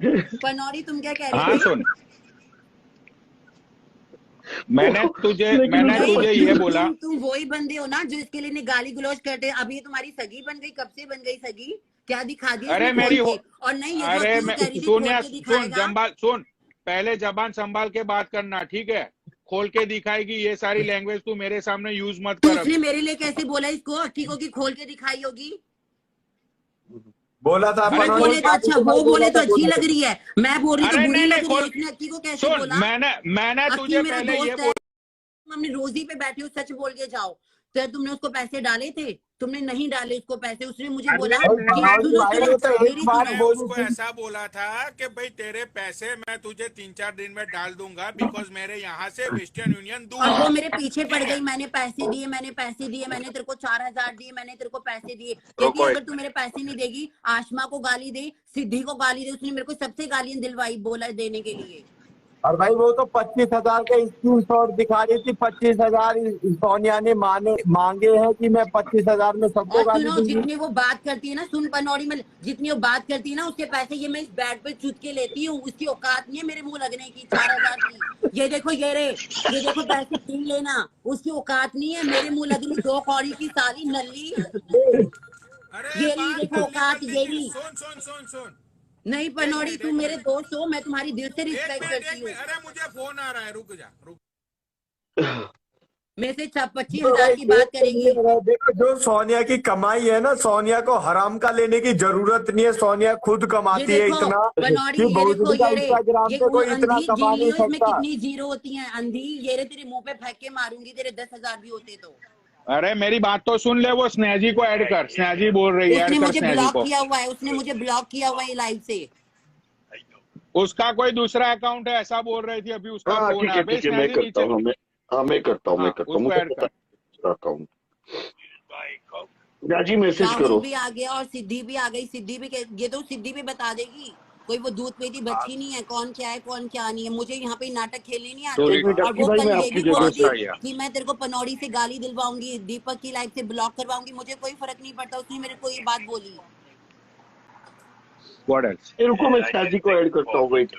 पनौरी तुम क्या कह रहे हाँ थे? सुन, मैंने तुझे ये बोला, तुम वही बंदे हो ना जो इसके लिए गाली गलौज करते हैं। अब ये तुम्हारी सगी बन गई, कब से बन गई सगी? क्या दिखा दिया अरे इसने खोल मेरी हो, के? और नहीं, ये जो अरे तू मैं, कह रही थी सुन खोल या के सुन, दिखाएगा। सुन, पहले जबान संभाल के बात करना, ठीक है? खोल के दिखाएगी, ये सारी लैंग्वेज तू मेरे सामने यूज मत तो कर उसने अभी। मेरे लिए कैसे बोला इसको? अक्की को कि खोल के दिखाई होगी? बोला था अरे अपन, खोल बोले तो के, अच्छा, वो बोले तो अच्छी लग रही है, मैं बोल रही तो अरे बुरी नहीं नहीं लग रही है। खोल, इसने अक्की को कैसे सुन, बोला? मैंने अक्की तुझे मेरा पहले ये दोस्त है, बोल, तुम अपनी रोजी पे बैठे हो, सच बोल के जाओ। तो तुमने उसको पैसे डाले थे? तुमने नहीं डाले उसको पैसे। उसने मुझे अरे बोला कि मैं पनौरी सुनो भाई सुनो, ने तो एक मेरी बात सुनो। मैं बोली उसको थी। ऐसा बोला था कि भाई तेरे पैसे मैं तुझे 3-4 दिन में डाल दूंगा, बिकॉज मेरे यहाँ से वेस्टर्न यूनियन और दूर वो है, मेरे पीछे पड़ ठीक गई, है? मैंने पैसे दिए, मैंने पैसे दिए, मैंने तेरे को 4,000 दिए, मैंने तेरे को पैसे दिए। कहती है रुको अगर एक तू मिनट। मेरे पैसे नहीं देगी, आशमा को गाली दे, सिद्धि को गाली दे। उसने मेरे को सबसे गालियां दिलवाई, बोला देने के लिए। और भाई वो तो 25,000 का स्क्रीनशॉट दिखा रही थी। 25,000 सोनिया ने मांगे हैं कि मैं 25,000 में सबको और गाली सुनो, दूंगी। जितनी वो बात करती है ना, सुन पनौड़ी में, जितनी वो बात करती है ना, उसके पैसे ये मैं इस बेड पे चुद के लेती हूँ। उसकी औकात नहीं है मेरे मुंह लगने की 4,000 की। ये देखो, ये रे, ये देखो पैसे गिन लेना। उसकी औकात नहीं है मेरे मुंह लगनी, 2 कौड़ी की साली नल्ली। अरे ये रही, बात देखो नल्ली औकात बल्ली ये की, रही। सुन सुन सुन सुन, नहीं एक पनौड़ी, मिनट तुम एक मेरे मिनट दोस्त हो, मैं तुम्हारी दिल से एक रिस्पेक्ट मिनट करती एक हूँ। मिनट अरे मुझे फोन आ रहा है, रुक जा, रुक। मेरे से तो 25,000 भाई की बात करेगी। देखो, जो सोनिया की कमाई है ना, सोनिया को हराम का लेने की जरूरत नहीं है। सोनिया खुद ये कमाती है देखो इतना पनौड़ी, कि ये देखो, भोसड़ी का ये रे, इंस्टाग्राम ये पे कोई इतना अंधी गिन कमा नहीं लियो, इसमें सकता। कितनी जीरो होती हैं अंधी। ये रे, तेरे मुंह पे फेंक के मारूंगी, तेरे 10,000 भी होते तो। अरे मेरी बात तो सुन ले, वो स्नेहजी को ऐड कर, स्नेहजी बोल रही है, उसने ऐड कर मुझे स्नेहजी ब्लॉक को। किया हुआ है, उसने मुझे ब्लॉक किया हुआ है लाइव से। उसका कोई दूसरा अकाउंट है ऐसा बोल रही थी, अभी उसका हाँ फोन है ठीक भाई, है, मैं स्नेहजी करता नीचे। हूँ। मैं करता हाँ हूँ, उसको मुझे ऐड पता कर। है अकाउंट। या जी मैसेज राहुल करो। भी आ गया और सिद्धि भी आ गई। सिद्धि भी ये तो सिद्धि भी बता देगी। कोई वो दूध पेती बच्ची नहीं है, कौन क्या है कौन क्या नहीं है। मुझे यहाँ पे नाटक खेलने नहीं तो आते। एक मिनट और अक्की वो भाई, कल मैं ये आपकी भी जगह बोली से। थी अच्छा किया। कि मैं तेरे को पनौड़ी से गाली दिलवाऊंगी, दीपक की लाइफ से ब्लॉक करवाऊंगी। मुझे कोई फर्क नहीं पड़ता, उसने मेरे को ये बात बोली। What else? रुको, मैं शादी को ऐड करता हूँ, वेट।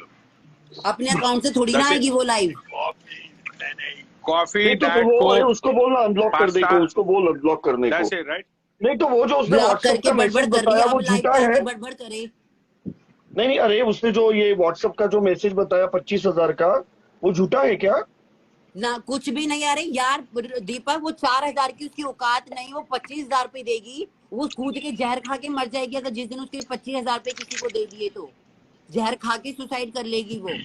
अपने अकाउंट से थोड़ी ना दैट्स इट। आएगी वो लाइव। कॉफी, नहीं तो डाइट वो, अरे कोक, उसको बोलना अनब्लॉक कर दे, पास्ता, को उसको बोल अनब्लॉक करने को। That's it right? नहीं तो वो जो उसने ब्लॉक व्हाट्सएप करके का बड़बड़ मैसेज कर रही है, बताया अब वो लाइव झूठा पे है। आके बड़बड़ करे। नहीं अरे उसने जो ये व्हाट्सएप का जो मैसेज बताया 25,000 का, वो झूठा है क्या? ना कुछ भी नहीं। आ रही यार दीपक, वो 4,000 की उसकी औकात नहीं, वो 25,000 पे देगी। वो कूद के जहर खा के मर जाएगी अगर जिस दिन उसके 25,000 पे किसी को दे दिए तो। जहर खा के सुसाइड कर लेगी वो।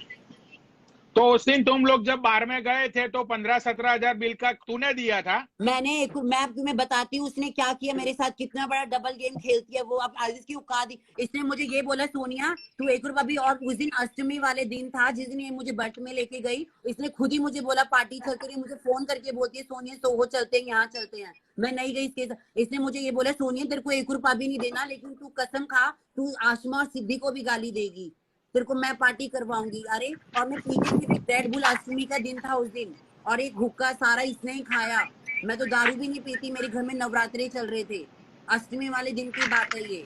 तो उस दिन तुम लोग जब बार में गए थे तो 15-17 हजार बिल का तूने दिया था। मैं तुम्हें बताती हूँ उसने क्या किया मेरे साथ, कितना बड़ा डबल गेम खेलती है वो। अब आजिज की औकात, इसने मुझे ये बोला सोनिया तू 1 रुपया भी। और उस दिन अष्टमी वाले दिन था जिस दिन ये मुझे बर्थ में लेके गई। इसने खुद ही मुझे बोला पार्टी चल कर, मुझे फोन करके बोलती है सोनिया सोहो चलते हैं, यहाँ चलते हैं। मैं नहीं गई इसके साथ। इसने मुझे ये बोला सोनिया तेरे को 1 रुपया भी नहीं देना, लेकिन तू कसम खा तू आशमा और सिद्धि को भी गाली देगी, तेरे को मैं पार्टी करवाऊंगी। अरे और मैं पीती सिर्फ रेड बुल, अष्टमी का दिन था उस दिन, और एक हुक्का सारा इसने ही खाया। मैं तो दारू भी नहीं पीती, मेरे घर में नवरात्रे चल रहे थे। अष्टमी वाले दिन की बात है ये।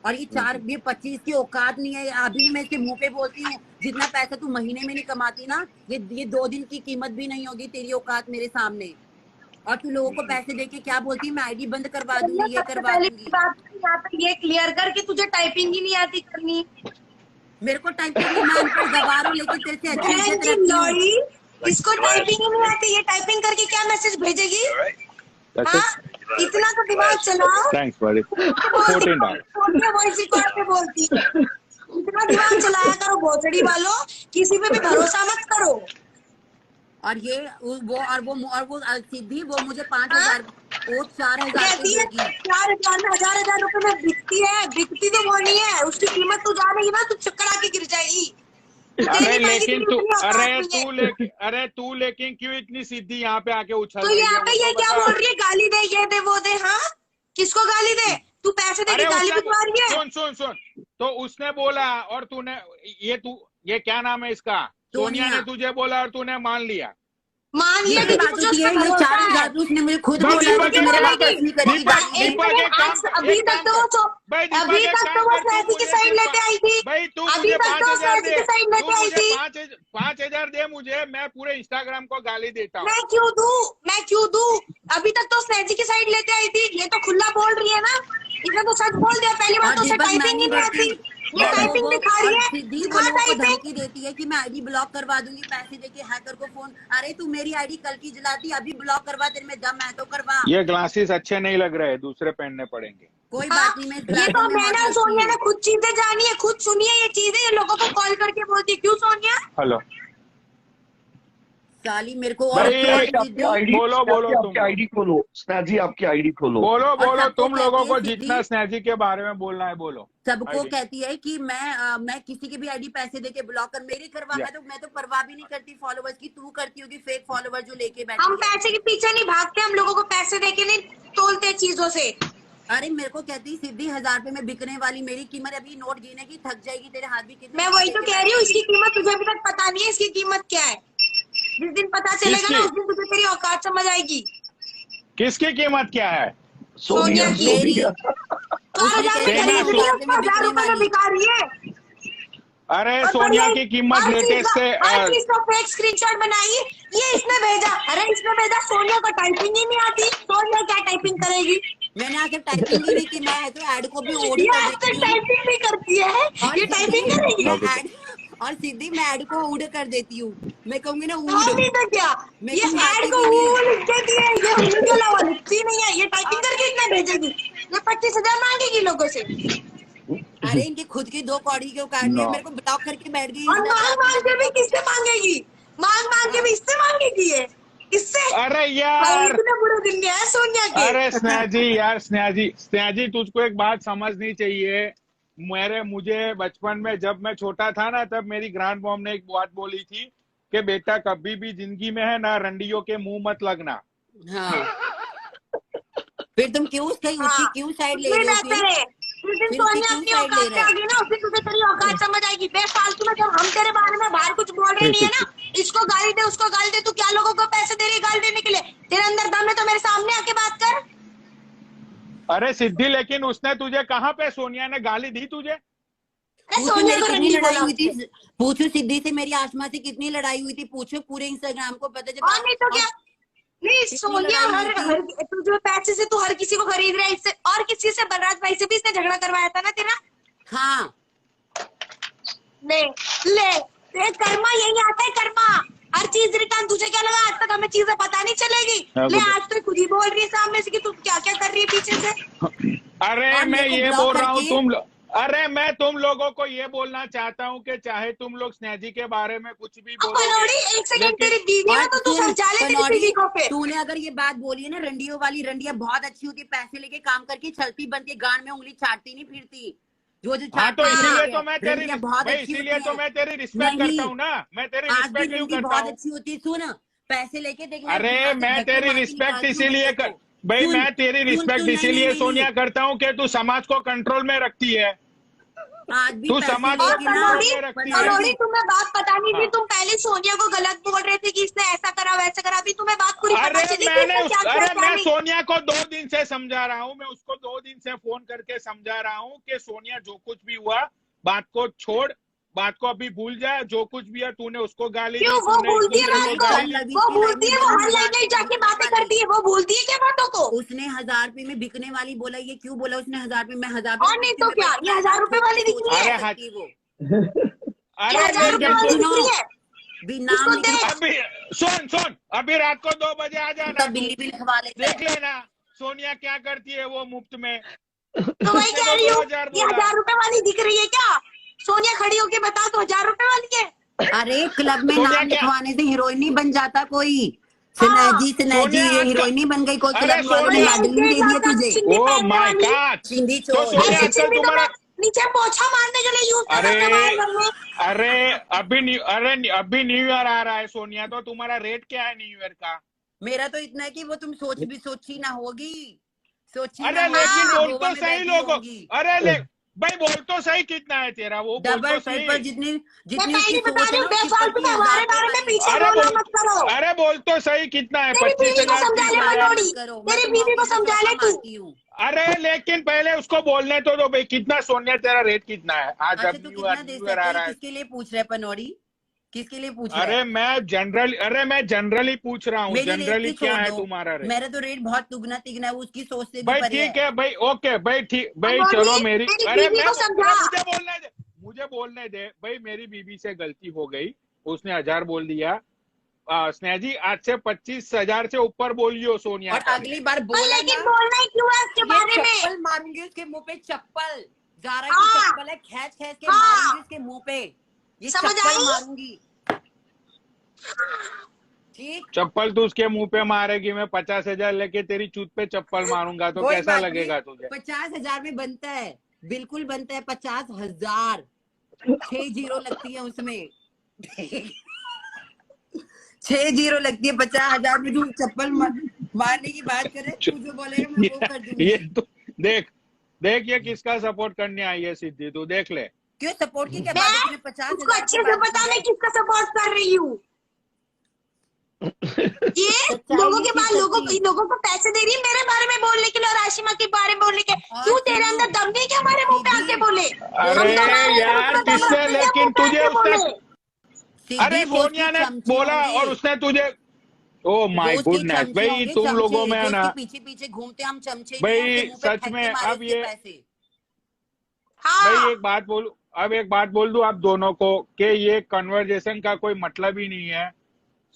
और ये 25 की औकात नहीं है। अभी भी मैं इसके मुंह पे बोलती हूँ, जितना पैसा तू महीने में नहीं कमाती ना, ये 2 दिन की कीमत भी नहीं होगी तेरी औकात मेरे सामने। और तू लोगों को पैसे देके क्या बोलती है, मैं आईडी बंद करवा दूंगी, ये सबसे करवा पहली दूंगी। बात तो यहाँ पे ये क्लियर कर कि तुझे टाइपिंग ही नहीं आती करनी। मेरे को टाइपिंग, मैं अनपढ़ गवार हूँ, लेकिन तेरे से अच्छी बहन इज्जत की रखती हूँ। लौड़ी, इसको टाइपिंग ही नहीं आती। ये टाइपिंग करके क्या मैसेज भेजेगी? हाँ, इतना तो दिमाग चलाओ। थैंक्स बड़ी। बोलती 14 है वॉइस रिकॉर्ड पे बोलती है। इतना दिमाग चलाया करो भोसड़ी वालों, किसी पे भी भरोसा मत करो। और ये वो सिद्धि, वो मुझे 5,000, हाँ? वो 4,000 पे कहती है देगी। 4,000 में, 1,000 रुपए में बिकती है। बिकती तो वो नहीं है, उसकी कीमत तू जानेगी ना, तू चक्कर आके गिर जाएगी। अरे नहीं पाएगी, लेकिन तेरी तू, उतनी औकात नहीं है। अरे तू लेकिन क्यों इतनी सीधी यहाँ पे आके उछल तो रही यहाँ है, पे वो ये तो क्या बता। बोल रही है, गाली दे, ये दे वो दे। हाँ, किसको गाली दे? तू पैसे दे के अरे गाली उसने, भिजवा रही है। सुन सुन सुन, तो उसने बोला और तूने, ये क्या नाम है इसका, सोनिया सोनिया। ने तुझे बोला और तूने मान लिया। मान ये लिया क्या क्योंकि बात मुझे होती उस है? पर ये भरोसा 4,000 है। उसने मुझे खुद भाई बोला दीपक कि एक मेरे काम पास कर, नहीं करेगी दीपक गाली दीपक दे। एक काम कर, अभी एक तक काम तो कर वो भाई, दीपक अभी एक तक काम तो वो कर, तू स्नैची की मुझे साइड सिर्फ लेते आई थी। भाई तू अभी मुझे तक तो 5,000 स्नैची दे, की साइड तू लेते आई मुझे थी। 5,000 दे मुझे, मैं पूरे इंस्टाग्राम को गाली देता हूँ। मैं क्यों दूं? अभी तक तो स्नैची की साइड लेते आई थी। ये तो खुला बोल रही है ना, इसने तो सच बोल दिया। पहली बात और तो उसे दीपक मैं टाइपिंग ही नहीं नहीं आती, देती, ये और टाइपिंग वो दिखा और रही है। सिद्धि वो दिखा लोगों को टाइपिंग। धमकी देती है कि मैं आईडी ब्लॉक करवा दूंगी पैसे देके हैकर को फोन। अरे तू मेरी आईडी कल की जलाती, अभी ब्लॉक करवा, तेरे में दम है तो करवा। ये ग्लासेस अच्छे नहीं लग रहे, दूसरे पहनने पड़ेंगे। कोई हाँ, बात नहीं, मैं इस ये ग्लासों तो में हॉट मैंने और लगती सोनिया हूँ। ने खुद चीजें जानी है, खुद सुनी है ये चीजें। ये लोगों को कॉल करके बोलती है, क्यों सोनिया? हेलो साली मेरे को और भाई, और आपकी सिद्धि आईडी, बोलो बोलो तुम आपकी लोग, आईडी खोलो स्नैची, आपकी आईडी खोलो। बोलो और बोलो, सबको तुम लोगों कहती है को सिद्धि, जितना स्नैची के बारे में बोलना है बोलो। सबको आईडी कहती है कि मैं किसी की भी आईडी पैसे देके ब्लॉक कर, मेरी करवा। या मैं तो परवाह भी नहीं करती फॉलोवर्स की। तू करती होगी फेक फॉलोवर जो लेके हम बैठी है। पैसे के पीछे नहीं भागते, हम लोगों को पैसे देके नहीं तोलते चीजों से। अरे मेरे को कहती सिद्धि 1,000 रुपए में बिकने वाली मेरी कीमत अभी नोट गिने की थक जाएगी, तेरे हाथ भी कितने मैं वही तो लेके कह रही हूँ, बैठेगी। इसकी कीमत तुझे अभी तक पता नहीं है। इसकी कीमत क्या है? जिस दिन पता चलेगा ना, किसकी उस दिन तुझे तेरी औकात समझ आएगी। किसकी कीमत क्या है? सोनिया सोनिया, की। तेरी सोनिया। 4,000 में सेना खरीद रही है, उसको 1,000 बिकने रुपए में वाली। बिका रही है। अरे और सोनिया बढ़िया की कीमत हर चीज लेटेस्ट का से हर चीज का फेक स्क्रीनशॉट बनाई, ये इसने भेजा। अरे इसने भेजा, सोनिया को टाइपिंग ही नहीं आती। सोनिया क्या टाइपिंग करेगी? मैंने आज तक टाइपिंग ही नहीं की, मैं तो ऐड को भी ओड ये कर आज तक देती हूँ। टाइपिंग भी करती है, और ये सिद्धि टाइपिंग करेगी? मैं ऐड और सिद्धि मैं ऐड को उड़ कर देती हूँ। मैं कहूंगी ना हाँ उड़, नहीं तो क्या, मेरे ये को ऐड आती को भी नहीं ऊ है। लिख देती है, ये ऊ के अलावा लिखती नहीं है। ये टाइपिंग करके इतना भेजेगी, ये 25,000 मांगेगी लोगों से। अरे इनके खुद की 2 कौड़ी क्यों काटनी है? ना मेरे को ब्लॉक करके बैठ गई, और इंस्टा मांग ब्लॉक मांग किया के भी दीपक। किससे मांगेगी? मांग मांग के भी इससे मांगेगी ये, इससे। अरे भाई यार, इतने बुरे दिन गए हैं सोनिया के। अरे स्नेहाजी यार, स्नेहाजी तुझको एक बात समझनी चाहिए। मुझे बचपन में जब मैं छोटा था ना, तब मेरी ग्रैंड मॉम ने एक बात बोली थी कि बेटा कभी भी जिंदगी में है ना रंडियों के मुंह मत लगना। हाँ, फिर तुम क्यों उसकी हाँ, क्यों साइड ले उसमें रहे हो बेहतर फिर? है। जिस दिन फिर उसकी सोनिया क्यों अपनी साइड ले औकात पे रहा आ है? गई ना, उस दिन तुझे तेरी औकात समझ आएगी। बेफालतू में जब हम तेरे बारे में बाहर कुछ बोल रहे नहीं है ना, इसको गाली दे, उसको गाली दे, तू क्या लोगों को पैसे दे रही है गाली देने के लिए? तेरे अंदर दम है तो मेरे सामने आके बात कर। अरे सिद्धि, लेकिन उसने तुझे कहाँ पे, सोनिया ने गाली दी तुझे? मैं पूछो सोनिया मेरी को कितनी रंडी लड़ाई बोला हुई थी, उसने। पूछो सिद्धि से मेरी आसमा से कितनी लड़ाई हुई थी, पूछो पूरे इंस्टाग्राम को पता जब और नहीं तो क्या। नहीं कितनी सोनिया, लड़ाई हुई हर थी। तुझे पैसे से तू हर किसी को खरीद रहा है। इससे और किसी से, बलराज भाई से भी इसने झगड़ा करवाया था ना तेरा। हाँ ले ले, ये कर्मा यही आता है, कर्मा। हर चीज रिटर्न। तुझे क्या लगा आज तक हमें चीजें पता नहीं चलेगी? हाँ, ले बोलो। आज तो खुद ही बोल रही है सामने से कि तू क्या क्या कर रही है पीछे से। अरे और मैं मेरे को ये ब्लॉक बोल रहा हूँ करके अरे मैं तुम लोगों को ये बोलना चाहता हूँ कि चाहे तुम लोग स्नेहाजी के बारे में कुछ भी अब बोलोगे, पनौड़ी, एक सेकंड, लेकिन तेरी बीवी है और तो तू सुन समझा ले तेरी पनौड़ी, बीवी को फिर। तूने अगर ये बात बोली है ना, रंडियों वाली, रंडिया बहुत अच्छी होती है, पैसे लेके काम करके चलती बन के गांड में उंगली चाटती नहीं फिरती। जो हाँ चाटती तो है इसीलिए ना, तो मैं तेरी रंडिया बहुत भाई अच्छी इसीलिए होती तो है। मैं तेरी रिस्पेक्ट नहीं, करता हूँ ना, मैं तेरी आज भी रिस्पेक्ट क्यों रंडी करता बहुत हूँ? अच्छी होती है। सुन, पैसे लेके देखना, अरे यहाँ से मैं धक्के तेरी मार के रिस्पेक्ट निकालती हूँ इसीलिए बंदे को। भाई सुन, मैं तेरी सुन, रिस्पेक्ट सुन, नहीं, इसीलिए नहीं, सोनिया नहीं। करता हूँ कि तू समाज को कंट्रोल में रखती है। आज भी तू पैसे समाज और लेके ना, पनौड़ी, में रखती है। पनौड़ी तुम्हें बात पता नहीं थी। हाँ। तुम पहले सोनिया को गलत बोल रहे थे कि इसने ऐसा करा वैसा करा। अभी तुम्हें बात पूरी पता चली कि इसने क्या किया क्या मैं नहीं। सोनिया को 2 दिन से समझा रहा हूँ, मैं उसको 2 दिन से फोन करके समझा रहा हूँ कि सोनिया जो कुछ भी हुआ बात को छोड़, बात को अभी भूल जाए। जो कुछ भी है तूने उसको गाली दी, क्यों वो तूने भूलती है दूसरे बात को को? गाली दी। वो भूलती है, वो हर लाइन में जाके बातें करती है, वो भूलती है क्या बातों को? उसने 1,000 रुपए में बिकने वाली बोला, ये क्यों बोला उसने 1,000 रुपए में? 1,000 और नहीं तो क्या, ये 1,000 रुपए वाली दिख रही है। अरे वो ये अरे 1,000 रुपए वाली दिख रही है। भी नाम इसको लिख देख। अभी सुन अभी रात को 2 बजे आ जाना, बिल्ली भी लिखवा लेते देख लेना सोनिया क्या करती है वो मुफ्त में। तो वही कह रही हूँ, 2000 ये 1,000 रुपए वाली दिख रही है क्या? सोनिया खड़ी होके बता तो 1,000 रुपए वाली है। अरे क्लब में सोनिया नाम क्या? लिखवाने से हीरोइन नहीं बन जाता कोई। सिन्हाजी सोनिया ये आज हीरोइन नहीं बन गई कोई, अरे क्लब वालों ने सोनिया- लाडली दे दिया तुझे। चिंदी ओ पहनने माय वाली। गॉड, चिंदी तो चोर सोनिया ये आजकल चिंदी तो तुम्हारा मैं नीचे पोछा मारने के लिए यूज कर रहा था बाहर घर में। अरे अभी न्यू ईयर आ रहा है सोनिया, तो तुम्हारा रेट क्या है न्यू ईयर का? मेरा तो इतना है कि वो तुम सोची ना होगी, सोची अरे ना लेकिन होगी, बोल गोवा तो में सही बैठी लोगों, होंगी। भाई बोल तो सही कितना है तेरा, वो बोल डबल तो सही। ट्रिपल जितनी मैं जितनी पहले उसकी बता सोच रही है हूँ, ना, उसकी बेफालतू में हमारे बारे में पीछे अरे बोलना बोल, मत करो। अरे बोल तो सही कितना है, तेरी बीवी को 25,000, समझा ले 30,000। मनोड़ी, करो, तेरी मैं बीवी को तो समझा ले तू। मारती हूँ। अरे लेकिन पहले उसको बोलने तो दो भाई, कितना सोनिया तेरा रेट कितना है आज? अच्छा जब तू न्यू कितना दे ईयर आ सकते, रहा है। किसके लिए पूछ रहा है पनौड़ी, किसके लिए पूछ रहा है? अरे मैं जनरली पूछ रहा हूँ, मेरी रेट जनरली की क्या छोड़ है दो, तुम्हारा रेट? मेरा तो रेट बहुत दुगना तिगना है, उसकी सोच से भी भाई परे ठीक है भाई, ओके भाई, ठीक भाई, मनोड़ी, चलो मेरी, तेरी अरे बीवी को समझा। मुझे बोलने दे भाई, मेरी बीबी से गलती हो गई, उसने 1000 बोल दिया। स्नेहा जी आज से 25,000 से ऊपर बोलियो सोनिया और का। अगली बार पर बोला लेकिन ना, बोलना ही क्यों है उसके ये बारे में? चप्पल मारूंगी उसके मुंह पे, चप्पल जारा की हाँ। चप्पल है, खींच खींच के हाँ। मारूंगी उसके मुंह पे, ये समझ चप्पल आई? मारूंगी। ठीक, चप्पल तू उसके मुंह पे मारेगी, मैं 50,000 लेके तेरी चूत पे चप्पल मारूंगा तो कोई कैसा बात लगेगा नहीं, तुझे? 50,000 में बनता है, बिल्कुल बनता है 50,000, 6 जीरो लगती है उसमें 6 जीरो लगती है 50,000 में। तू चप्पल मारने की बात करे, तू जो बोलेगा मैं वो कर ये दूंगी। तो देख देख, ये किसका सपोर्ट करने आई है सिद्धि, तू देख ले। क्यों सपोर्ट की क्या बात है, तूने मैं 50,000 उसको की अच्छे से बात पता की मैं है। किसका सपोर्ट कर रही हूँ। ये सच्चाई लोगों के लिखी पास सच्ची। लोगों को पैसे दे रही है मेरे बारे में बोलने के लिए और आशिमा के बारे में बोलने के। और क्यों तेरे सुनो, अंदर दम नहीं क्या हमारे मुंह पे आके सीधी, बोले? अरे हम तुम्हारे यार ग्रुप में किसने, दम नहीं है लेकिन मुंह पे तुझे आके उसने, बोले। अरे सीधी से उसकी सोनिया ने चमचे बोला होंगे, और उसने तुझे, ओ वो माय उसके गुडनेस चमचे भाई, होंगे, तुम लोगों चमचे में है जो ना उसके पीछे पीछे घूमते, हम चमचे नहीं है, उसके भाई, मुंह पे सच फेंक में। के मारे अब उसके ये पैसे। भाई हाँ, एक बात बोलूं, अब एक बात बोल दूं आप दोनों को कि ये कन्वर्जेशन का कोई मतलब ही नहीं है।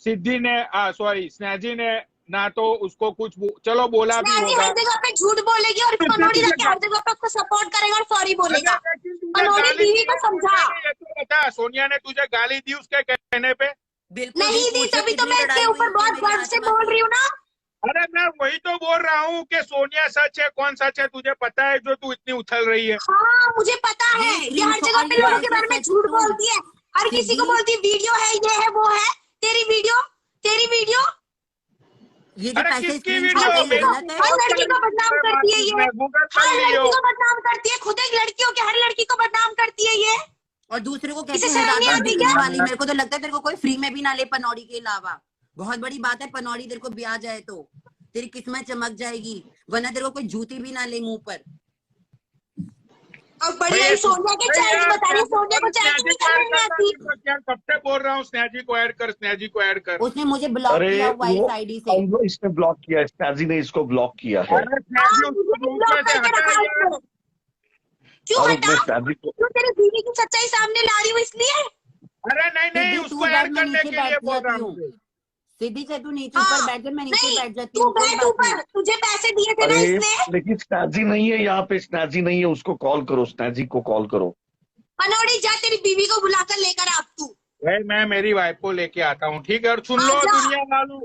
सिद्धि ने, सॉरी, स्नेहा जी ने ना तो उसको कुछ चलो बोला भी स्नेहा जी होगा। हर जगह पे झूठ बोलेगी और मनोड़ी जाके हर जगह पे उसको सपोर्ट करेगा और सॉरी बोलेगा। लेकिन तुझे मनोड़ी गाली बीवी दी को है समझा। सोनिया ने, ये तो बता, सोनिया ने तुझे गाली दी उसके कहने पे? बिल्कुल भी नहीं दी, पूछो तभी तो कितनी मैं लड़ाई इसके हुई ऊपर उससे बहुत मेरी गर्व से आत्मा बोल की। रही हूँ ना। अरे मैं वही तो बोल रहा हूँ कि सोनिया सच है, कौन सच है तुझे पता है, जो तू इतनी उछल रही है? हाँ मुझे पता है, ये ये हर जगह स्क्रीनशॉट, पे ये लोगों के कैसे बारे में सच झूठ तुम बोलती है। हर किसी को सिद्धि, बोलती है वीडियो है, ये है, वो है। तेरी वीडियो, तेरी वीडियो ये जो अरे पैसे किसकी स्क्रीनशॉट वीडियो? है ये मेरी गलत है। हर लड़की को बदनाम करती है ये। मैं गूगल कर हर लियो। लड़की को बदनाम करती है, खुद एक लड़की हो के हर लड़की को बदनाम करती है ये। और दूसरे को कहती इसे है शर्म नहीं हजारदार आती बिकनी क्या? वाली। मेरे को तो लगता है तेरे को कोई फ्री में भी ना ले पनौड़ी के अलावा। बहुत बड़ी बात है, पनौड़ी तेरे को ब्याह जाए तो तेरी किस्मत चमक जाएगी, वरना तेरे को कोई जूती भी ना ले मुंह पर। और बड़ी आई सोनिया के चैलेंज बता रही है, सोनिया को चैलेंज नहीं करने आती। कब से बोल रहा हूँ स्नेहा जी को ऐड कर, स्नेहा जी को ऐड कर। उसने मुझे ब्लॉक अरे किया हुआ वो इस आईडी से। इसने ब्लॉक किया है, स्टैजी ने इसको ब्लॉक किया है। अरे स्नेहा हाँ जी मुझे उसको भी ग्रुप ब्लॉक में से करके हटा रखा है यार। उसने। क्यों और मैं हटाओ? स्टैजी को, क्यों तेरी बीवी की सच्चाई सामने ला रही हूँ इसलिए? अरे नहीं नहीं, सिद्धि उसको तू बैठ, ऐड मैं करने नीचे के लिए बैठ बोल रहा जाती हूँ। हूँ। सिद्धि से तू नीचे हाँ, ऊपर बैठ जा, मैं नीचे नहीं बैठ जाती तू हूँ, कोई बैठ बात ऊपर, नहीं। तुझे पैसे दिए थे ना अरे इसने। लेकिन स्टैजी नहीं है यहाँ पे, स्टैजी नहीं है, उसको कॉल करो, स्टैजी को कॉल करो। मनोड़ी जा तेरी बीवी को बुलाकर लेकर आ तू। भाई मैं मेरी वाइफ को लेके आता हूँ, ठीक है? और सुन लो आजा। दुनिया वालों,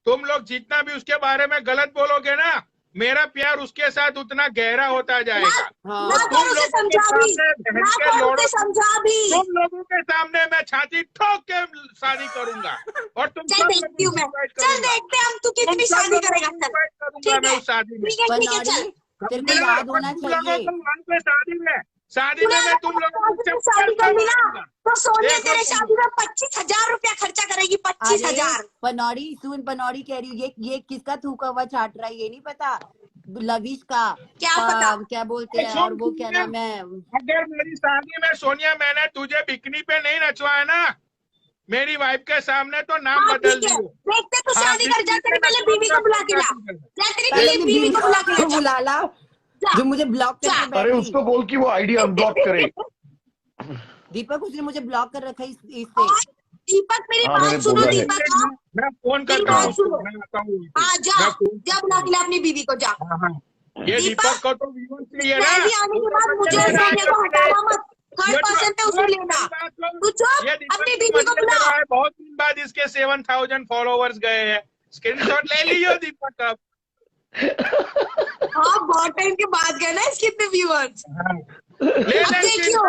तुम लोग जितना भी उसके बारे में गलत बोलोगे ना, मेरा प्यार उसके साथ उतना गहरा होता जाएगा। हाँ। ना और कर उसे समझा भी, बहन ना के कर लोड़ों, उसे समझा भी। तुम लोगों के सामने मैं छाती ठोक के शादी करूंगा और तुम चल सब देखती लोगों हूँ को मैं, इनवाइट चल करूंगा। देखते हैं हम तू तुम कितनी सब शादी लोगों करेगा। को चल इनवाइट करूंगा ठीक मैं है, उस शादी में। ठीक है, ठीक है, पनौड़ी चल। तेरे को याद होना तुम लोगों चाहिए, को वहां पे शादी में तूने मैं अगर तुम लोगों को शादी चप्पल कर से ली ना मारूंगा। तो सोनिया देखो तेरे तुम शादी में 25,000 रुपया खर्चा करेगी। अरे 25,000। पनौड़ी सुन, पनौड़ी कह रही हूँ, ये किसका थूका हुआ चाट रहा है ये नहीं पता, लविश का। क्या पता? क्या बोलते हैं, और वो क्या नाम है, अगर मेरी शादी में सोनिया मैंने तुझे बिकनी पे नहीं नचवाया ना मेरी वाइफ के सामने, तो नाम हाँ बदल ठीक है, दियो। देखते तू हाँ, शादी कर जा, तेरी पहले बीवी को बुला के ला। जा तेरी पहले पहले बीवी को बुला के ला, जा। बुला ला जा। जो मुझे ब्लॉक करके जा। अरे बैठी। उसको बोल कि वो आईडी अनब्लॉक करे। दीपक उसने मुझे ब्लॉक कर रखा है इससे। और दीपक मेरी हाँ, मैंने बात सुनो, बोला है। दीपक हाँ, मैं फोन मेरी करता बात हूँ, सुनो। मैं आता हूँ। हाँ जा, मैं फोन जा बुला के ला अपनी बीवी को, जा। हाँ हाँ, ये दीपक, दीपक को तो व्यूअर्स चाहिए ना। स्नेहा आने के बाद मुझे और सोनिया को हटाना मत, 3rd पे उसे लेना। तू चुप, अपनी बीवी को बुला। बहुत दिन बाद इसके 7,000 फॉलोवर्स गए हैं। स्क्रीनशॉट ले लियो दीपक का। हाँ बहुत टाइम के बाद गए ना इसके इतने व्यूअर्स। ले अब ले देखियो,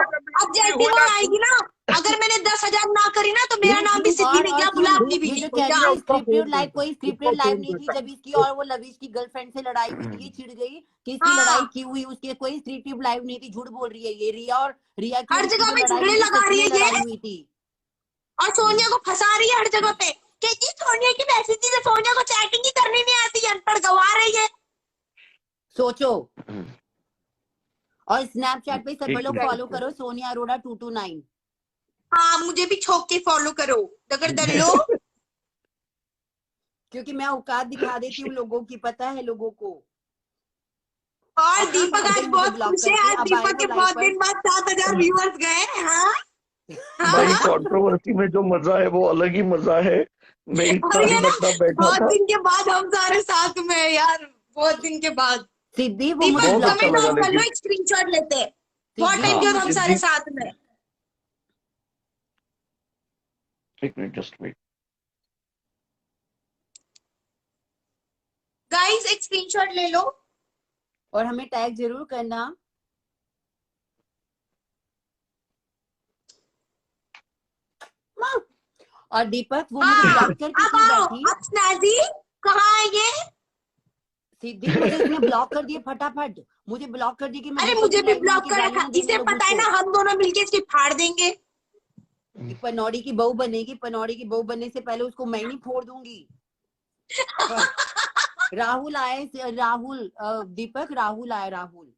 अब जैसी वो आएगी ना अगर मैंने 10,000 ना करी ना तो मेरा नाम भी सिद्धि ने क्या बुला अपनी ये बीवी जो को। कह क्या? रही है स्क्रिप्टेड लाइव, कोई स्क्रिप्टेड लाइव नहीं थी। जब इसकी और वो लविश की गर्लफ्रेंड से लड़ाई हुई थी, चिढ़ गई कि इसकी हाँ। लड़ाई क्यों हुई, उसकी कोई स्क्रिप्टेड लाइव नहीं थी। झूठ बोल रही है ये रिया, और रिया की और हर इसकी जगह जो पे लड़ाई झगड़े हुई थी, लगा सच रही में है ये। लड़ाई हुई थी। और सोनिया को फंसा रही है हर जगह पे कि सोनिया की मैसेज से सोनिया को चैटिंग ही करनी नहीं आती, अनपढ़ गवा रही है। सोचो। और स्नैपचैट पे सब एक लोग मिनट फॉलो रुको। करो सोनिया अरोड़ा 229। हाँ, मुझे भी छोक के फॉलो करो डगर दल्लो। क्योंकि मैं औकात दिखा देती हूँ लोगों की, पता है लोगों को। और अब दीपक भाग गई आज मुझे बहुत ब्लॉक खुश है। करके, आज अब आए दीपक वो के लाइव बहुत पर। दिन बाद 7,000 व्यूअर्स गए। हाँ भाई हाँ। कंट्रोवर्सी में जो मजा है वो अलग ही मजा है। मैं इतना और ही ये ना मतलब बैठा बहुत था। दिन के बाद हम सारे साथ में हैं यार, बहुत दिन के बाद। सिद्धि वो मुझे दीपक बहुत ब्लॉक अच्छा कमेंट लगा ऑफ कर लो, लेकिन। एक स्क्रीनशॉट लेते हैं। बहुत सिद्धि टाइम वो के बाद मुझे हम सारे साथ में। एक मिनट जस्ट वेट। गाइस एक स्क्रीनशॉट ले लो। और हमें टैग जरूर करना। और दीपक वो मुझे हाँ ब्लॉक करके अब क्यों आओ। बैठी? अब स्नैजी कहाँ है ये? सिद्धि मुझे इसने ब्लॉक कर दिया फटाफट, मुझे ब्लॉक कर दिया कि मैं अरे दीपक मुझे की भी लाइव में ब्लॉक आके कर रखा, गालियां देने इसे लगूं पता है इसको। ना हम दोनों मिलके इसकी फाड़ देंगे। पनौड़ी की बहू बनेगी, पनौड़ी की बहू बनने से पहले उसको मैं नहीं फोड़ दूंगी। राहुल आए, राहुल दीपक राहुल आए, राहुल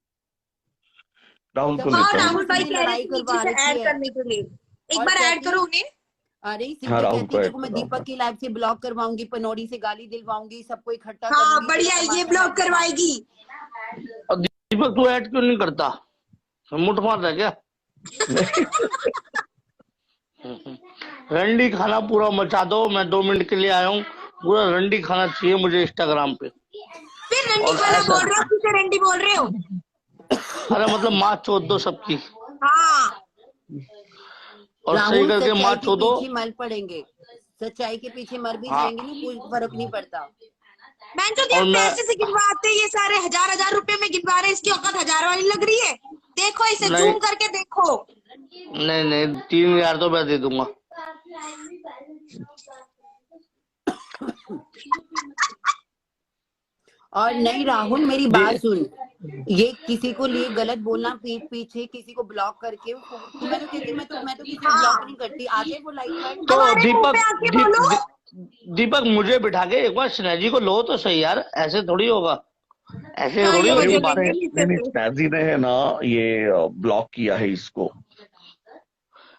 राहुल को सबसे हाँ लेता पहले हूँ। राहुल भाई उसने कह रहे लड़ाई थे नीचे करवा से रखी ऐड है। करने के लिए, एक और बार ऐड कहती, करो उन्हें। अरे हाँ सिद्धि राहुल कहती को देखो ऐड मैं कर रहा दीपक हूँ। की लाइव से ब्लॉक करवाऊंगी, पनौड़ी से गाली दिलवाऊंगी, सबको इकट्ठा हाँ करूंगी, तेरा बढ़िया, ये तमाशा ब्लॉक मैं दिखाऊंगी। करवाएगी। और दीपक तू ऐड क्यों नहीं करता? मुठ मार रहा है क्या? रंडी खाना पूरा मचा दो, मैं 2 मिनट के लिए आया हूँ। पूरा रंडी खाना चाहिए मुझे इंस्टाग्राम पे। फिर रंडी और खाना ऐसा, बोल रहे हो, किसे रंडी बोल रहे हो? अरे मतलब माँ चोद दो सबकी, हाँ और सही राहुल करके माँ सच्चाई के चोदो। पीछे मर पड़ेंगे, सच्चाई के पीछे मर भी हाँ। जाएंगे ना, कोई फर्क नहीं पड़ता। मैं तो और मैं पैसे से गिनवाते ये सारे, हजार रुपए में गिनवा रहे, इसकी औकात 1,000 वाली लग रही है। देखो इसे नहीं जूम करके देखो। नहीं 3,000 तो मैं दे दूंगा। और नहीं राहुल मेरी बात सुन, ये किसी को लिए गलत बोलना, पीठ पीछे किसी को ब्लॉक करके उसको, तो मैं तो कहती हूँ मैं तो किसी को ब्लॉक नहीं करती, आते वो लाइव पर। तो हमारे मुंह दीपक पे आके बोलो। दीपक मुझे बिठा के एक बार स्नेजी को लो तो सही यार, ऐसे थोड़ी होगा, ऐसे हाँ थोड़ी ये होगा अरे कि मुझे बात। नहीं नहीं करते। स्नैजी ने है ना ये ब्लॉक किया है इसको।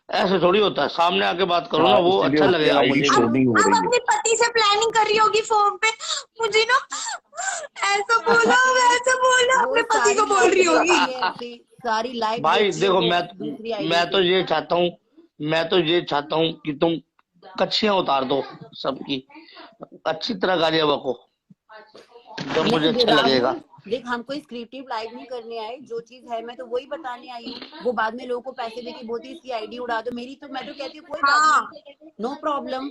ऐसे थोड़ी होता है, सामने आके बात करो ना, हाँ वो इसलिए अच्छा उसकी लगेगा आईडी मुझे शो भी। नहीं हो अब रही है। अपने पति से प्लानिंग कर रही होगी फोन पे, मुझे ना ऐसा बोला वैसा बोला, वो अपने पति को सारी बोल रही लाइव होगी। देखती है ऐसे, सारी लाइव भाई देखती है देखो, वो दूसरी आईडी मैं तो से। ये चाहता हूँ, मैं तो ये चाहता हूँ कि तुम कच्छियां उतार दो सबकी, अच्छी तरह गालियां बको, जब मुझे नहीं अच्छा लगेगा। राहुल देख, हम कोई स्क्रिप्टिव लाइव नहीं करने आए, जो चीज है मैं तो वही बताने आई हूँ। वो बाद में लोगों को पैसे देके बोलती है इसकी आईडी उड़ा दो, मेरी तो मैं तो कहती हूँ कोई बात हाँ नहीं, नो प्रॉब्लम।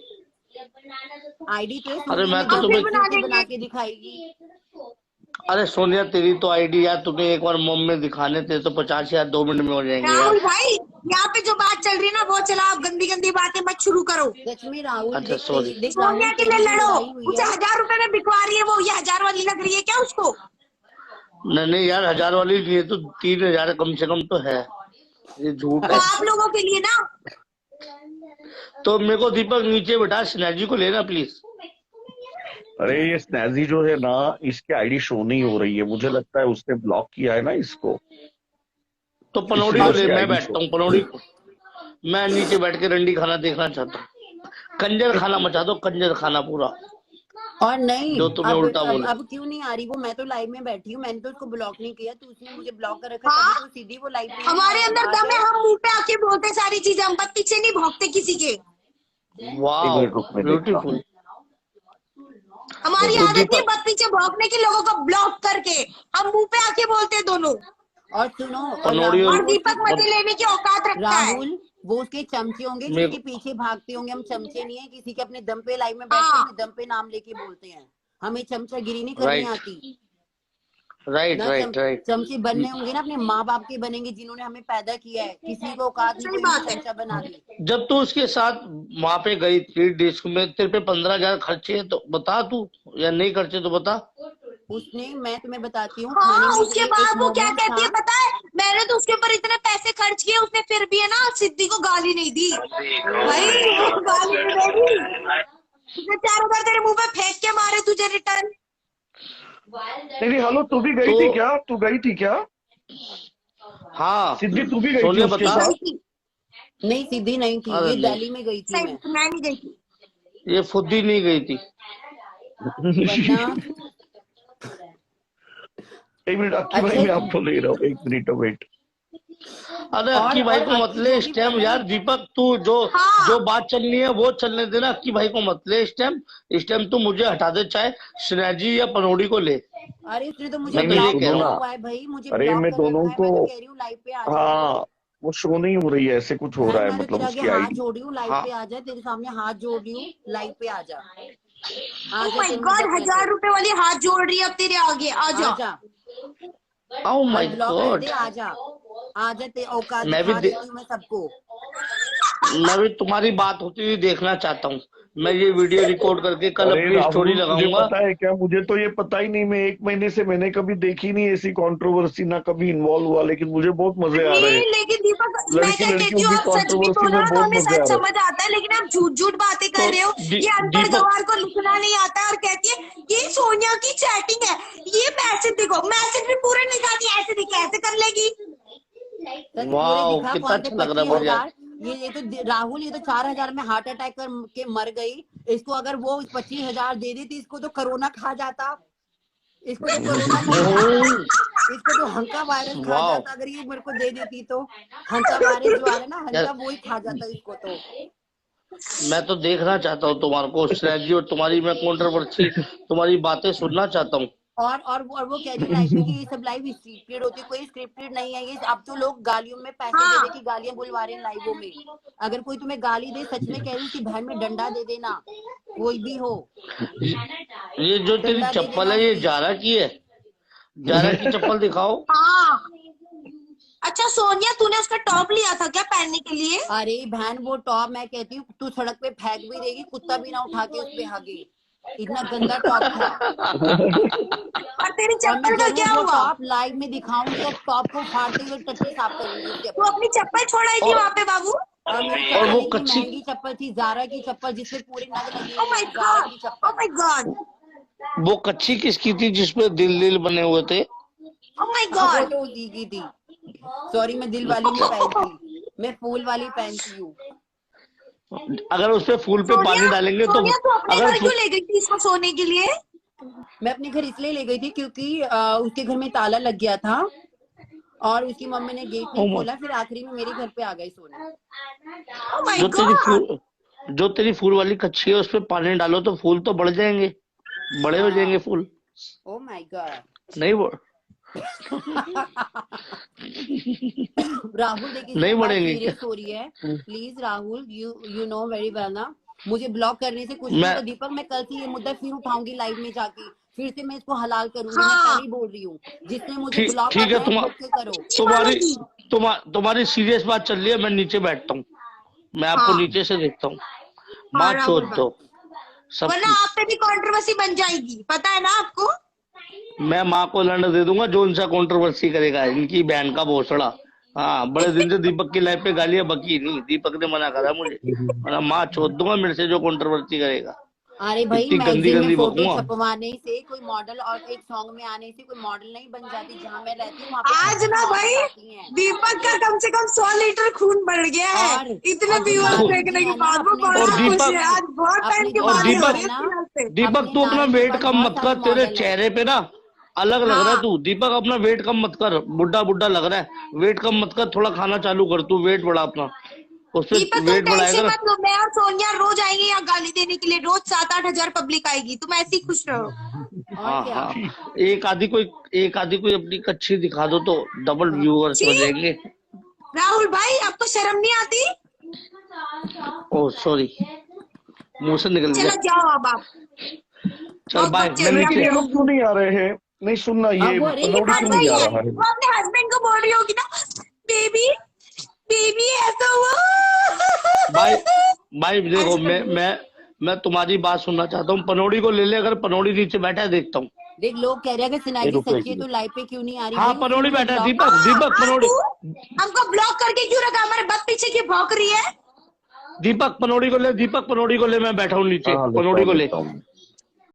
आईडी तो है, अरे सोनिया मैं में तो हम दम फिर तुम्हें, करके बना उसे बना देंगे। के दिखाएगी। अरे सोनिया तेरी तो आईडी यार, तुम्हें एक बार मुंह में दिखाने थे तो 50,000 2 मिनट में हो जाएंगे यार। राहुल भाई यहाँ पे जो बात चल रही है ना वो चला, आप गंदी गंदी बातें मत शुरू करो। सच में राहुल अच्छा देख सॉरी। देख सोनिया राहुल के लिए तेरी जो लड़ो, लड़ाई हुई उसे है। 1,000 रुपए में बिकवा रही है वो, ये 1,000 वाली लग रही है क्या उसको? नहीं यार, 1,000 वाली ये तो 3,000 कम से कम तो है, ये झूठ वो है। आप लोगों के लिए ना। तो मेरे को दीपक नीचे बैठा, सिनर्जी को लेना प्लीज। अरे ये स्नैजी जो है ना इसकी आईडी शो नहीं हो रही है, मुझे लगता है उसने ब्लॉक किया है ना इसको, तो पनौड़ी इसलिए को ले, उसकी मैं आईडी बैठता शो। हूँ पनौड़ी को, मैं नीचे बैठ के रंडी खाना देखना चाहता हूँ, कंजर खाना मचा दो, कंजर खाना पूरा, और नहीं जो तुम्हें उल्टा बोले। अब क्यों नहीं आ रही वो? मैं तो लाइव में बैठी हूँ, मैंने तो उसको ब्लॉक नहीं किया, तो उसने मुझे ब्लॉक कर रखा, हाँ तभी तो सीधी वो लाइव में नहीं हमारे आया, अंदर आ दम है, जाए। हम मुंह पे आके बोलते सारी चीजें, हम पीछे नहीं भौंकते किसी के। एक वाह मिनट रुक मैं देखता हूँ। ब्यूटीफुल। हमारी तो आदत नहीं दीपक, बस पीछे भौंकने की, लोगों को ब्लॉक करके, हम मुंह पे आके बोलते हैं दोनों। और सुनो, और पनौड़ी राहुल और वो दीपक मजे लेने की औकात रखता है। राहुल वो उसके चमचे होंगे मेरे जिसके पीछे भागते होंगे, हम चमचे नहीं है किसी के, अपने दम पे लाइव में बैठते हैं, हाँ अपने दम पे नाम लेके बोलते हैं, हमें चमचागिरी नहीं करनी राइट, आती। राइट ना राइट राइट। चमचे बनने होंगे ना अपने माँ बाप के बनेंगे, जिन्होंने हमें पैदा किया है। किसी को औकात नहीं सही कोई बात है। चमचा बना दी। जब तू उसके साथ वहां पे गई थी डिस्क में, तेरे पे 15,000 खर्चे हैं तो बता तू, या नहीं खर्चे तो बता। उसने, मैं तुम्हें बताती हूँ, खाने हाँ, में उसके एक बाद वो क्या मोमोज कहती है था। पता है, मैंने तो उसके ऊपर इतने पैसे खर्च किए, उसने फिर भी है ना सिद्धि को गाली नहीं दी। भाई वो गाली नहीं देगी, उसने 4,000 तेरे मुंह पे फेंक के मारे तुझे रिटर्न। नहीं हेलो, तू भी गई तो थी क्या? तू गई थी क्या हाँ सिद्धि? तू भी गई थी सोनिया उसके बता। साथ? नहीं सीधी नहीं थी, अरे ये नहीं, दिल्ली में गई थी सही, मैं। मैं नहीं गई थी। ये फुद्दी नहीं गई थी। वरना एक मिनट अक्की भाई, अच्छा। मैं आपको ले रहा हूँ, एक मिनट वेट। अरे अक्की भाई को मत अक्की ले जो इस भी टाइम बोला यार। ना, दीपक तू जो हाँ। जो बात चलनी है वो चलने देना, अक्की भाई को मत ले इस टाइम। इस टाइम तू मुझे हटा दे, चाहे स्नेहा या पनोड़ी को ले। अरे उसने तो मुझे मैं तो नहीं ये ब्लॉक कह कर सुनो रहा ना, हूँ। रखा है भाई, मुझे अरे ब्लॉक मैं कर दोनों रखा है। को, मैं तो कह रही हूँ लाइव पे आ जा। हाँ वो शो नहीं हो रही है, ऐसे कुछ हो रहा बहन है, मैं तो मतलब तेरे आगे उसकी हाथ आईडी। जोड़ रही हूँ, लाइव हाँ पे आ जा, तेरे सामने हाथ जोड़ रही हूँ, लाइव पे आ जा। आ ओ जा, माय तेरी गॉड, मदद कर 1,000 दे। रुपए वाली हाथ जोड़ रही है अब तेरे आगे, आ आ जा। जा, ओह माय अनब्लॉक कर गॉड। दे, आ जा। आ जा, तेरी औकात मैं भी दिखा देती हूँ मैं सबको। मैं भी तुम्हारी बात होती हुई देखना चाहता हूँ। मैं ये वीडियो रिकॉर्ड करके कल अरे अपनी स्टोरी राहुल तुझे लगाऊंगा। पता है क्या, मुझे तो ये पता ही नहीं, मैं 1 महीने से मैंने कभी देखी नहीं ऐसी कंट्रोवर्सी, ना कभी इन्वॉल्व हुआ, लेकिन मुझे बहुत मजे आ रहे अरे हैं। लेकिन दीपक, मैं लड़की क्या कहती लड़कियों हूँ, की आप सच भी कंट्रोवर्सी बोलो में ना तो बहुत हमें मजे आ सच रहे समझ आता है, लेकिन आप झूठ झूठ बातें कर तो रहे हो। ये अनपढ़ दीपक, गवार को लिखना नहीं आता है और कहती है ये सोनिया की चैटिंग है, ये मैसेज देखो, मैसेज भी पूरे नहीं दिखाती, ऐसे दिखे ऐसे कर लेगी। सच पूरे वाह दिखा, कितना कौन से अच्छा लग रहा है मुझे आज। 25,000। ये तो राहुल, ये तो 4,000 में हार्ट अटैक के मर गई। इसको अगर वो 25,000 दे देती, इसको तो कोरोना खा जाता। इसको तो कोरोना नहीं था, इसको तो हंका वायरस खा वाह जाता अगर ये मेरे को दे देती तो। हंका वायरस जो आ रहा है ना, यार, हंका वो ही खा जाता इसको तो। मैं तो देखना चाहता हूँ तुम्हारे को स्ट्रेटजी, और तुम्हारी मैं कंट्रोवर्सी, तुम्हारी बातें सुनना चाहता हूँ। और वो कह रही है लाइव में कि ये सब लाइव स्क्रिप्टेड होती है, कोई स्क्रिप्टेड नहीं है ये। अब तो लोग गालियों में पैसे दे हाँ। दे के गालियां बुलवा रहे हैं लाइवों में। अगर कोई तुम्हें गाली दे, सच में कह रही हूँ, उसकी बहन में डंडा दे देना, कोई भी हो। ये जो तेरी डंडा दे चप्पल देना है ये उसकी। जारा की है? जारा की चप्पल दिखाओ। हाँ। अच्छा सोनिया, तूने उसका टॉप लिया था क्या पहनने के लिए? अरे बहन, वो टॉप मैं कहती हूँ तू सड़क पे फेंक भी देगी, कुत्ता भी ना उठा के उस पे हागे, इतना गंदा टॉप था। और तेरी और मैं चप्पल का जरूर क्या वो हुआ? टॉप लाइव में दिखाऊंगी और टॉप को फाड़ते हुए टट्टी साफ करूंगी उसके तू अपने। अपनी चप्पल छोड़ाएगी और वहां पे बाबू? और मेरी और चप्पल वो इतनी कच्ची, महंगी चप्पल थी, जारा की चप्पल जिसमें पूरे नग लगे ओ हुए माय हैं, जारा गॉड, की ओ चप्पल। माय गॉड, वो कच्ची किसकी थी जिसपे दिल दिल बने हुए थे? ओ माय हाँ वो गॉड। तो उसी की थी। सॉरी, मैं दिल वाली नहीं पहनती, मैं फूल वाली पहनती हूँ। अगर उसपे फूल पे सोनिया, पानी डालेंगे तो, सोनिया तू अपने अगर घर क्यों ले गई थी इसको सोने के लिए? मैं अपने घर इसलिए ले गई थी क्योंकि उसके घर में ताला लग गया था और उसकी मम्मी ने गेट नहीं खोला, फिर आखिरी में मेरे घर पे आ गई सोने। ओ माय जो तेरी गॉड। फूल जो तेरी फूल वाली कच्ची है उस पे पानी डालो तो फूल तो बढ़ जाएंगे, बड़े हो जाएंगे फूल। Oh my God. नहीं बढ़ राहुल देखिए, नहीं इसमें बात बढ़ेंगे क्या? सीरियस हो रही है। Please Rahul, you know very well ना, मुझे ब्लॉक करने से कुछ नहीं मैं होगा। दीपक, मैं कल से ये मुद्दा फिर उठाऊंगी लाइव में जाके, फिर से मैं इसको हलाल करूंगी। मैं हाँ, पहले ही बोल रही हूँ, जिसने मुझे ठीक ब्लॉक ठीक करना है, है खुद से करो। नहीं मानेगी। तुम्हारी सीरियस बात चल रही है, मैं नीचे बैठता हूँ, मैं आपको हाँ, नीचे से देखता हूँ। हाँ माँ राहुल छोड़ भाई, दो वरना सबकी। आप पे भी कंट्रोवर्सी बन जाएगी, पता है ना आपको? मैं माँ को लंड दे दूंगा जो इनसा कंट्रोवर्सी करेगा, इनकी बहन का भोसड़ा। हाँ, बड़े दिन से दीपक की लाइफ पे गालियां बकी नहीं, दीपक ने मना करा मुझे, वरना माँ छोड़ दूंगा मेरे से जो कंट्रोवर्सी करेगा। अरे भाई, इतनी गंदी मैगजीन में गंदी फोटो बकूंगा। छपवाने से कोई मॉडल और एक सॉन्ग में आने से कोई मॉडल नहीं बन जाती। जहाँ मैं रहती हूँ वहाँ पे आज 36 ना मॉडल भाई, आती हैं। दीपक का कम से कम 100 लीटर खून बढ़ गया है और इतने और जो व्यूअर्स दारू देखने भी के है ना बाद। वो अपने बड़ा और दारू खुश है, दीपक आज बहुत टाइम अपने के जो और बाद ये दारू हो दीपक रही है है ना, इसके हाथ से। दीपक अपने तू अपना दारू के वेट पास कम बहुत मत सारे कर, तेरे मॉडल है। चेहरे पे ना अलग लग रहा है हाँ, तू। दीपक अपना वेट कम मत कर, बुड्ढा बुड्ढा लग रहा है। वेट कम मत कर, थोड़ा खाना चालू कर, तू वेट बढ़ा अपना, उससे दीपक तुम वेट बढ़ाएगा टेंशन ना। मत लो, मैं और सोनिया रोज आएंगे यहाँ गाली देने के लिए, रोज 7-8 हजार पब्लिक आएगी, तुम ऐसे ही खुश रहो। और हाँ क्या। हाँ, एक आधी कोई अपनी कच्ची दिखा दो तो डबल व्यूअर्स हो छी, जाएंगे। राहुल भाई आपको शर्म नहीं आती? ओह सॉरी, मुंह से निकल गया। चलो जाओ अब आप, चल बहुत बाय, बच्चे मैं हुए लेकिन आप नीचे, ये लोग क्यों बेवकूफ। नहीं आ रहे हैं? नहीं सुनना, ये वो अरे पनौड़ी क्यों नहीं आ रहा है? वो अपने हस्बैंड को बोल रही होगी ना, बेबी बेबी ऐसा हुआ। भाई भाई देखो, मैं तुम्हारी बात सुनना चाहता हूँ। पनौड़ी को ले ले, अगर पनौड़ी नीचे बैठा है देखता हूँ। देख लोग कह रहे हैं कि सिन्हा जी रुको एक सच्ची है, तो लाइव पे क्यों नहीं आ रही? हाँ भाई, पनौड़ी उसने बैठा है। मुझे दीपक दीपक पनौड़ी, हमको ब्लॉक करके क्यों रखा? हमारे बस पीछे की भौंक रही है। दीपक पनौड़ी को ले, दीपक पनौड़ी को ले, मैं बैठा हूँ नीचे, हाँ, लेता पनौड़ी हूँ, को ले। लेता हूँ।